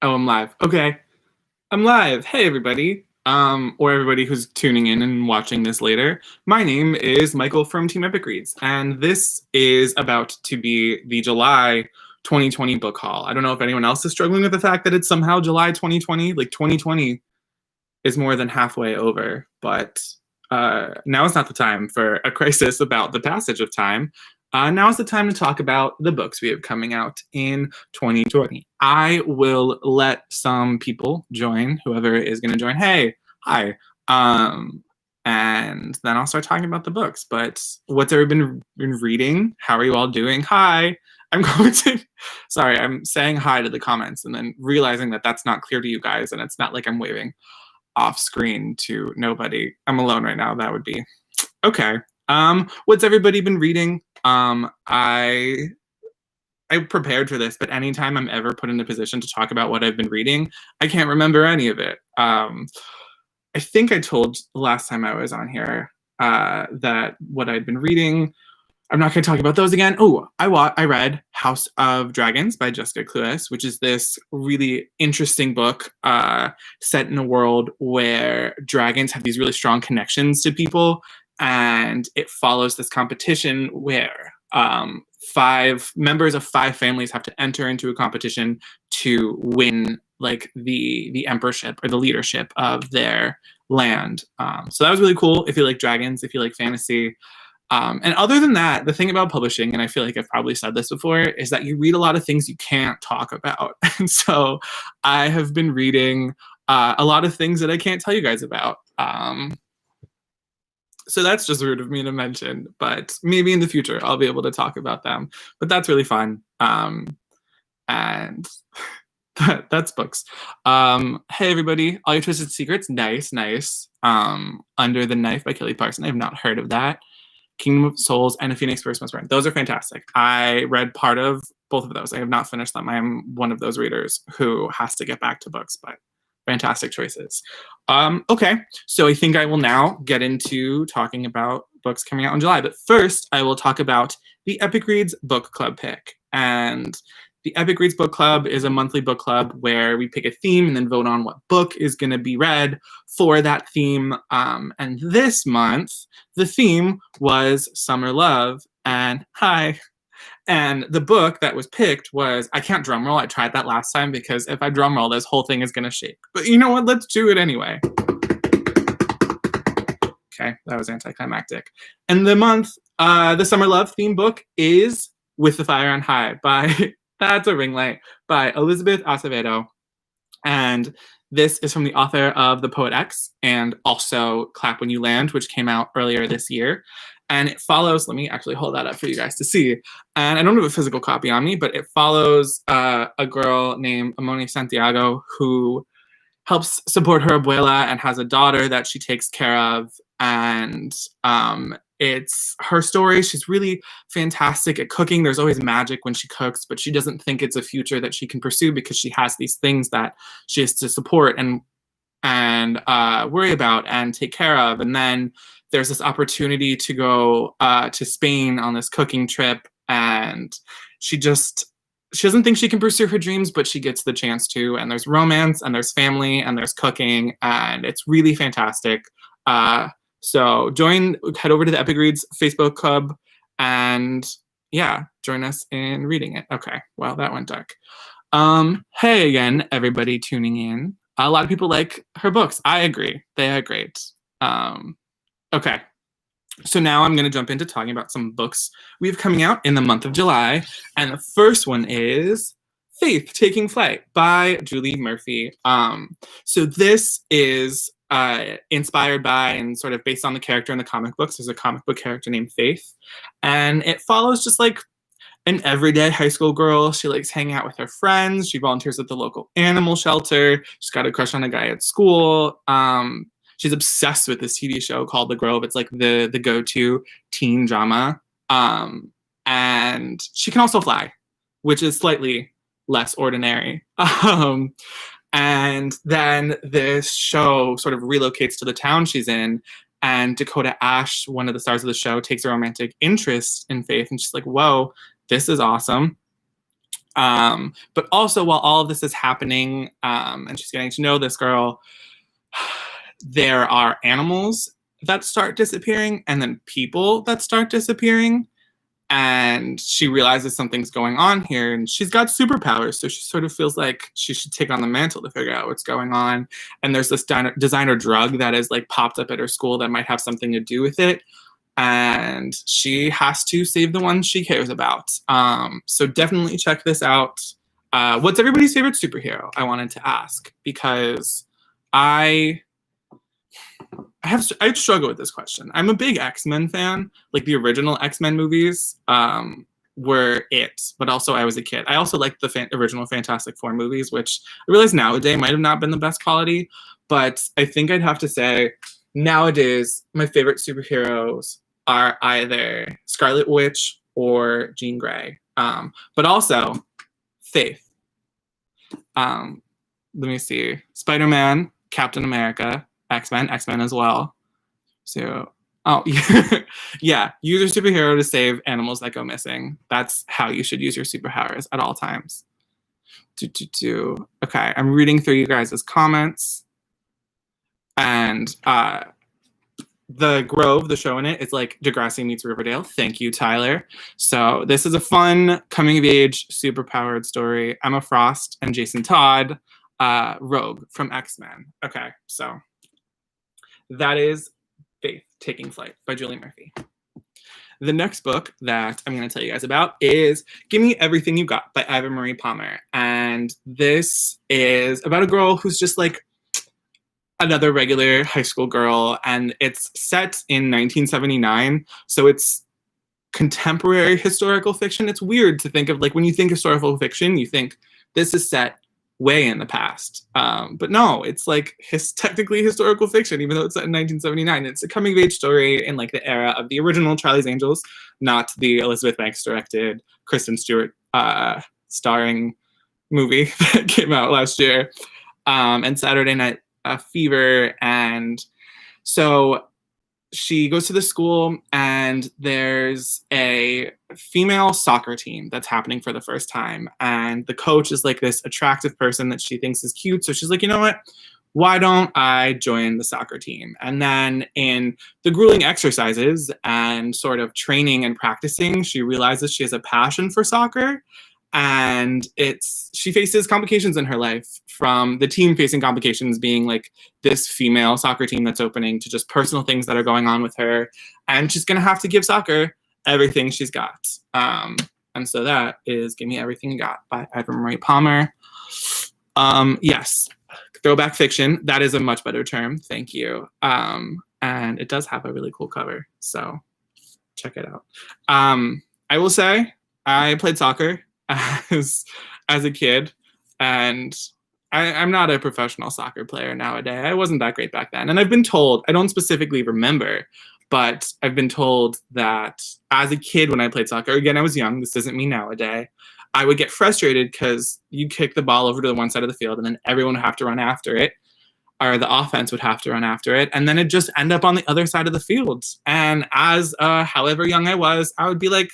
Oh, I'm live. Okay. I'm live. Hey, everybody. Or everybody who's tuning in and watching this later. My name is Michael from Team Epic Reads, and this is about to be the July 2020 book haul. I don't know if anyone else is struggling with the fact that it's somehow July 2020. Like, 2020 is more than halfway over, but now is not the time for a crisis about the passage of time. Now is the time to talk about the books we have coming out in 2020. I will let some people join, whoever is going to join. Hey, hi. And then I'll start talking about the books. But what's everybody been reading? How are you all doing? Hi. I'm saying hi to the comments and then realizing that that's not clear to you guys, and it's not like I'm waving off screen to nobody. I'm alone right now. That would be okay. What's everybody been reading? I prepared for this, but anytime I'm ever put in a position to talk about what I've been reading, I can't remember any of it. I think I told last time I was on here that what I'd been reading. I'm not going to talk about those again. Oh, I read House of Dragons by Jessica Cluess, which is this really interesting book set in a world where dragons have these really strong connections to people, and it follows this competition where 5 members of 5 families have to enter into a competition to win like the emperorship or the leadership of their land. So that was really cool if you like dragons, if you like fantasy. And other than that, the thing about publishing, and I feel like I've probably said this before, is that you read a lot of things you can't talk about. And so I have been reading a lot of things that I can't tell you guys about. So that's just rude of me to mention, but maybe in the future I'll be able to talk about them. But that's really fun. And that's books. Hey, everybody. All Your Twisted Secrets. Nice. Under the Knife by Kelly Parson. I have not heard of that. Kingdom of Souls and A Phoenix First Must Burn. Those are fantastic. I read part of both of those. I have not finished them. I am one of those readers who has to get back to books, but fantastic choices. Okay, so I think I will now get into talking about books coming out in July. But first, I will talk about the Epic Reads Book Club pick. And the Epic Reads Book Club is a monthly book club where we pick a theme and then vote on what book is going to be read for that theme. And this month, the theme was Summer Love. And hi. And the book that was picked was, I can't drum roll. I tried that last time because if I drum roll, this whole thing is going to shake. But you know what? Let's do it anyway. Okay, that was anticlimactic. And the month, the Summer Love theme book is With the Fire on High by... That's a ring light, by Elizabeth Acevedo. And this is from the author of The Poet X and also Clap When You Land, which came out earlier this year. And it follows, let me actually hold that up for you guys to see. And I don't have a physical copy on me, but it follows a girl named Amoni Santiago who helps support her abuela and has a daughter that she takes care of. And it's her story. She's really fantastic at cooking. There's always magic when she cooks, but she doesn't think it's a future that she can pursue because she has these things that she has to support and worry about and take care of. And then there's this opportunity to go to Spain on this cooking trip, and she doesn't think she can pursue her dreams, but she gets the chance to. And there's romance, and there's family, and there's cooking, and it's really fantastic. So head over to the Epic Reads Facebook Club, and yeah, join us in reading it. Okay, well, that went dark. Hey again, everybody tuning in. A lot of people like her books. I agree. They are great. Okay, so now I'm going to jump into talking about some books we have coming out in the month of July. And the first one is Faith Taking Flight by Julie Murphy. So this is inspired by and sort of based on the character in the comic books. There's a comic book character named Faith, and it follows just like an everyday high school girl. She likes hanging out with her friends. She volunteers at the local animal shelter. She's got a crush on a guy at school. She's obsessed with this TV show called The Grove. It's like the go-to teen drama. And she can also fly, which is slightly less ordinary. And then this show sort of relocates to the town she's in, and Dakota Ash, one of the stars of the show, takes a romantic interest in Faith, and she's like, whoa, this is awesome. But also, while all of this is happening, and she's getting to know this girl, there are animals that start disappearing, and then people that start disappearing. And she realizes something's going on here, and she's got superpowers, so she sort of feels like she should take on the mantle to figure out what's going on. And there's this designer drug that is like popped up at her school that might have something to do with it, and she has to save the one she cares about. So definitely check this out. What's everybody's favorite superhero? I wanted to ask, because I struggle with this question. I'm a big X-Men fan. Like the original X-Men movies were it, but also I was a kid. I also liked the original Fantastic Four movies, which I realize nowadays might have not been the best quality, but I think I'd have to say nowadays my favorite superheroes are either Scarlet Witch or Jean Grey, but also Faith. Let me see. Spider-Man, Captain America, X-Men as well. So, yeah, use your superhero to save animals that go missing. That's how you should use your superpowers at all times. Okay, I'm reading through you guys' comments. And The Grove, the show in it, it's like Degrassi meets Riverdale. Thank you, Tyler. So this is a fun coming-of-age, superpowered story. Emma Frost and Jason Todd, Rogue from X-Men. Okay, so that is Faith, Taking Flight by Julie Murphy. The next book that I'm going to tell you guys about is Gimme Everything You Got by Eva Marie Palmer. And this is about a girl who's just like another regular high school girl, and it's set in 1979, so it's contemporary historical fiction. It's weird to think of, like, when you think historical fiction, you think this is set way in the past, but no, it's like technically historical fiction, even though it's set in 1979. It's a coming-of-age story in like the era of the original Charlie's Angels, not the Elizabeth Banks directed, Kristen Stewart starring movie that came out last year, and Saturday Night Fever. And so she goes to the school, and there's a female soccer team that's happening for the first time, and the coach is like this attractive person that she thinks is cute, so she's like, you know what, why don't I join the soccer team? And then in the grueling exercises and sort of training and practicing, she realizes she has a passion for soccer. And she faces complications in her life, from the team facing complications being like this female soccer team that's opening, to just personal things that are going on with her. And she's going to have to give soccer everything she's got. And so that is Gimme Everything You Got by Eva Marie Palmer. Yes, throwback fiction. That is a much better term. Thank you. And it does have a really cool cover, so check it out. I will say I played soccer as a kid, and I'm not a professional soccer player nowadays. I wasn't that great back then. And I've been told, I don't specifically remember, but I've been told that as a kid when I played soccer, again, I was young, this doesn't mean nowadays, I would get frustrated because you kick the ball over to the one side of the field and then everyone would have to run after it, or the offense would have to run after it, and then it'd just end up on the other side of the field. And as however young I was, I would be like,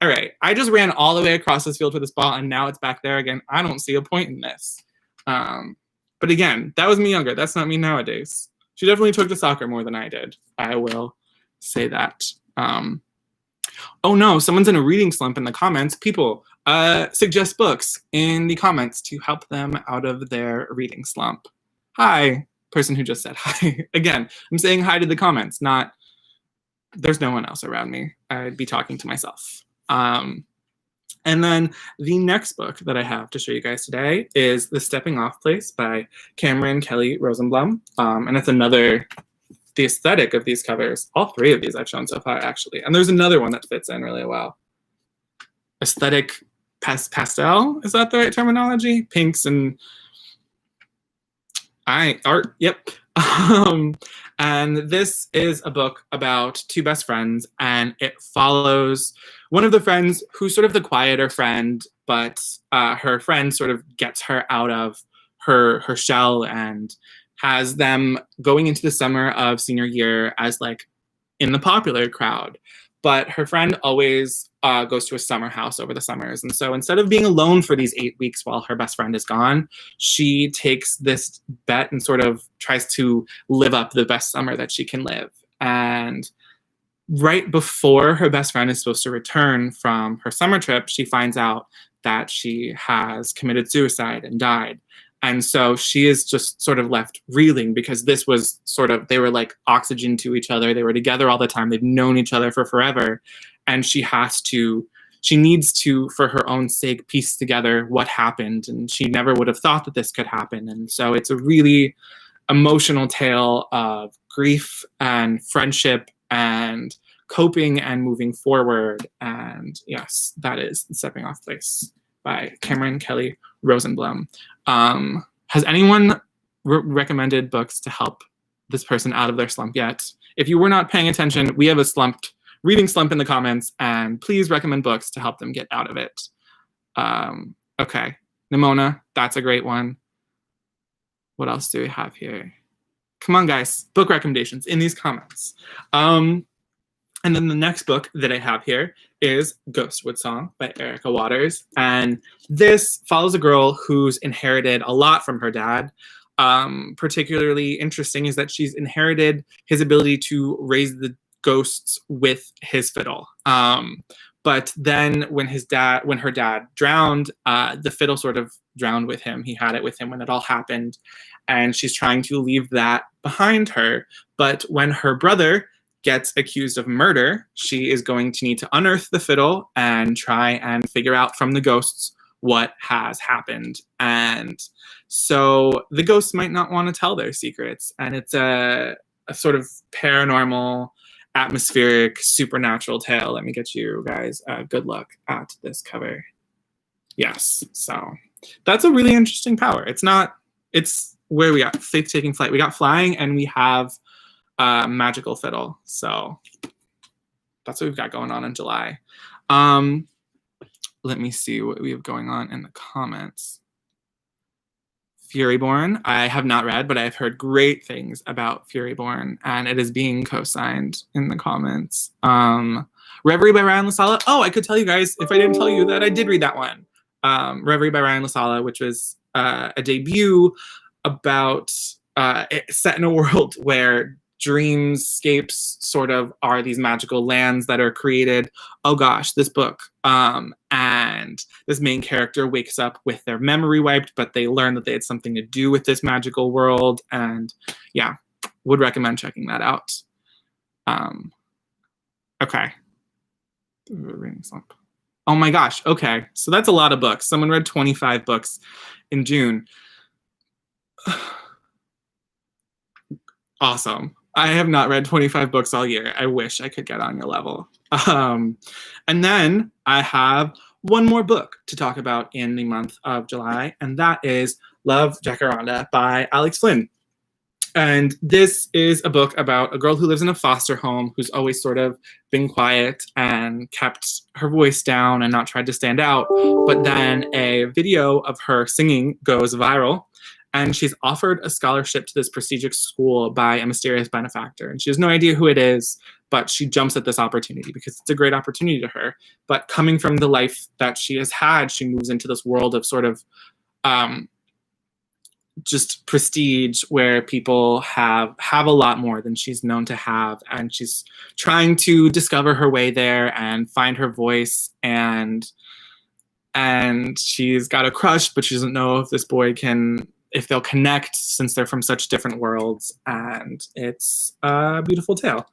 all right, I just ran all the way across this field for this ball, and now it's back there again. I don't see a point in this. But again, that was me younger. That's not me nowadays. She definitely took to soccer more than I did. I will say that. Oh no, someone's in a reading slump in the comments. People, suggest books in the comments to help them out of their reading slump. Hi, person who just said hi. Again, I'm saying hi to the comments, not, there's no one else around me. I'd be talking to myself. And then the next book that I have to show you guys today is The Stepping Off Place by Cameron Kelly Rosenblum. And it's another, the aesthetic of these covers, all three of these I've shown so far, actually. And there's another one that fits in really well. Aesthetic pastel, is that the right terminology? Pinks and art, yep. And this is a book about two best friends, and it follows one of the friends who's sort of the quieter friend, but her friend sort of gets her out of her shell and has them going into the summer of senior year as like in the popular crowd. but her friend always goes to a summer house over the summers. And so instead of being alone for these 8 weeks while her best friend is gone, she takes this bet and sort of tries to live up the best summer that she can live. And right before her best friend is supposed to return from her summer trip, she finds out that she has committed suicide and died. And so she is just sort of left reeling, because this was sort of, they were like oxygen to each other. They were together all the time. They've known each other for forever. And she needs to, for her own sake, piece together what happened. And she never would have thought that this could happen. And so it's a really emotional tale of grief and friendship and coping and moving forward. And yes, that is Stepping Off Place by Cameron Kelly Rosenblum. Has anyone recommended books to help this person out of their slump yet? If you were not paying attention, we have a reading slump in the comments, and please recommend books to help them get out of it. Okay, Nimona, that's a great one. What else do we have here? Come on, guys, book recommendations in these comments. And then the next book that I have here is Ghostwood Song by Erica Waters. And this follows a girl who's inherited a lot from her dad. Particularly interesting is that she's inherited his ability to raise the ghosts with his fiddle. But then when her dad drowned, the fiddle sort of drowned with him. He had it with him when it all happened. And she's trying to leave that behind her. But when her brother gets accused of murder, she is going to need to unearth the fiddle and try and figure out from the ghosts what has happened. And so the ghosts might not want to tell their secrets. And it's a sort of paranormal, atmospheric, supernatural tale. Let me get you guys a good look at this cover. Yes, so that's a really interesting power. It's where we got Faith Taking Flight. We got Flying, and we have Magical Fiddle. So that's what we've got going on in July. Let me see what we have going on in the comments. Furyborn, I have not read, but I've heard great things about Furyborn, and it is being co-signed in the comments. Reverie by Ryan LaSala. Oh, I could tell you guys, if I didn't tell you, that I did read that one. Reverie by Ryan LaSala, which was a debut about set in a world where dreamscapes sort of are these magical lands that are created. Oh gosh, this book. And this main character wakes up with their memory wiped, but they learn that they had something to do with this magical world. And yeah, would recommend checking that out. Okay. Oh my gosh, okay. So that's a lot of books. Someone read 25 books in June. Awesome. I have not read 25 books all year. I wish I could get on your level. And then I have one more book to talk about in the month of July, and that is Love, Jacaranda by Alex Flynn. And this is a book about a girl who lives in a foster home who's always sort of been quiet and kept her voice down and not tried to stand out. But then a video of her singing goes viral, and she's offered a scholarship to this prestigious school by a mysterious benefactor. And she has no idea who it is, but she jumps at this opportunity because it's a great opportunity to her. But coming from the life that she has had, she moves into this world of sort of just prestige where people have a lot more than she's known to have. And she's trying to discover her way there and find her voice. And she's got a crush, but she doesn't know if this boy if they'll connect since they're from such different worlds. And it's a beautiful tale.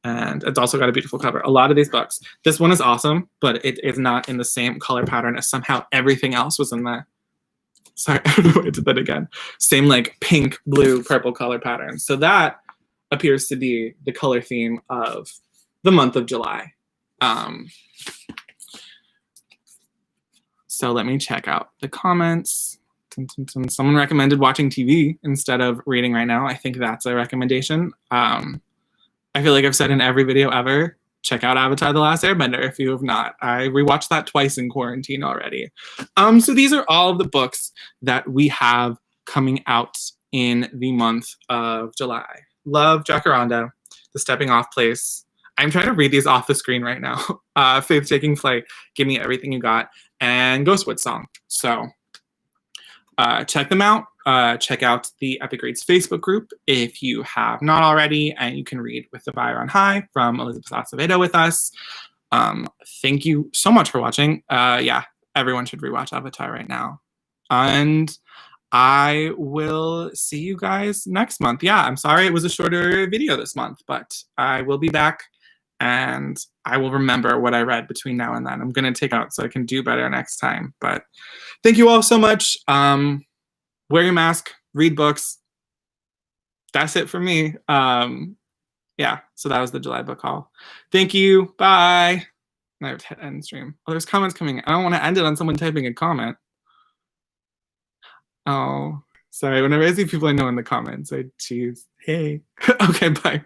And it's also got a beautiful cover. A lot of these books. This one is awesome, but it is not in the same color pattern as somehow everything else was in the... Sorry, I don't know why I did that again. Same like pink, blue, purple color pattern. So that appears to be the color theme of the month of July. So let me check out the comments. Someone recommended watching TV instead of reading right now. I think that's a recommendation. I feel like I've said in every video ever, check out Avatar: The Last Airbender if you have not. I rewatched that twice in quarantine already. So these are all of the books that we have coming out in the month of July. Love, Jacaranda, The Stepping Off Place, I'm trying to read these off the screen right now. Faith Taking Flight, Gimme Everything You Got, and Ghostwood Song. So check them out. Check out the Epic Reads Facebook group if you have not already, and you can read With the Fire on High from Elizabeth Acevedo with us. Thank you so much for watching. Yeah, everyone should rewatch Avatar right now. And I will see you guys next month. Yeah, I'm sorry it was a shorter video this month, but I will be back and I will remember what I read between now and then. I'm going to take out so I can do better next time. But thank you all so much. Wear your mask, read books. That's it for me. Yeah, so that was the July book haul. Thank you. Bye. I have to hit end stream. Oh, there's comments coming in. I don't want to end it on someone typing a comment. Oh, sorry. Whenever I see people I know in the comments, I choose, hey. Okay, bye.